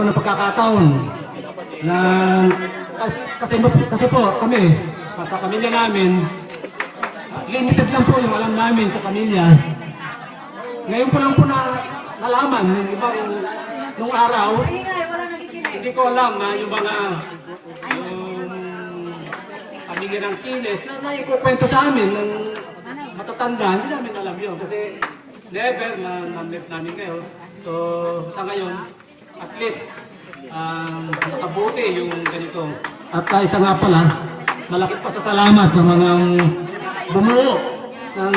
na pagkakataon na kasi po kami sa pamilya namin limited lang po yung alam namin sa pamilya. Ngayon po lang po nalaman yung ibang nung araw hindi ko alam na yung mga pamilya ng Quiles na naikukwento sa amin ng matatanda, hindi namin alam yun kasi never na-meet namin kayo. So sa ngayon at least nakabuti yung ganito. At isa nga pala, malaki pasasalamat sa mga bumuo ng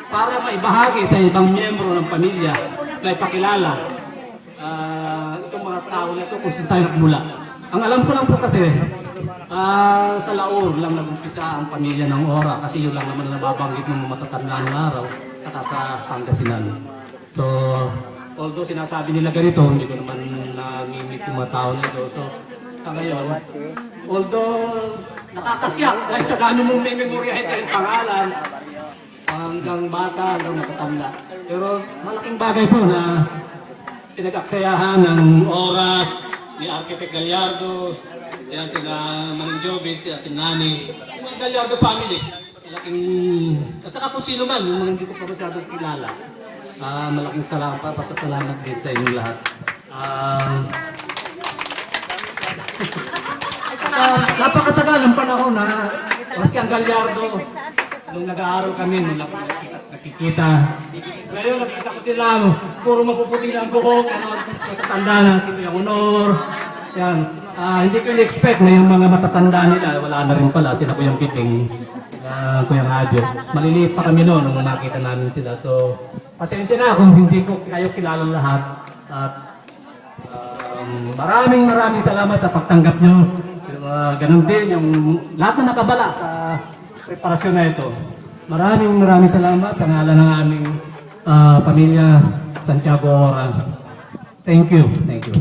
para maibahagi sa ibang miyembro ng pamilya na ipakilala itong mga tao na ito kung saan tayo nagmula. Ang alam ko lang po kasi, sa Laor lang nag-umpisa ang pamilya ng Ora kasi yun lang naman na nababanggit ng matatanda ng araw saka sa Pangasinan. So, although sinasabi nila ganito, hindi ko naman namimik yung mga tao nito. So, sa ngayon, although nakakasyak dahil sa gano'n mong may memoryahin kahit pangalan, hanggang bata, hanggang matatanda. Pero malaking bagay po na pinag-aksayahan ng oras ni Architect Gallardo, yan sila Manong Jobis, si Atin Nani, yung mga Gallardo family. Malaking, at saka kung sino man, yung mga hindi ko pa masyadong kilala. Malaking salamat, pasasalamat din sa inyong lahat. Napakatagal ng panahon na maski ang Gallardo, nung nag-aaral kami, nung nakikita. Ngayon nakita ko sila, puro mapuputi na ang buhok, matatanda na, si Kuya Honor. Yan. Hindi ko in-expect na yung mga matatanda nila, wala na rin pala, sila Kuya Piting, sila Kuya Radyo. Maliliit pa kami noon nung nakita namin sila. So, pasensya na kung hindi ko kayo kilala lahat. At maraming salamat sa pagtanggap nyo. Ganun din yung lahat na nakabala sa preparasyon na ito. Maraming salamat sa ngalan ng aming pamilya Santiago Ora. Thank you. Thank you.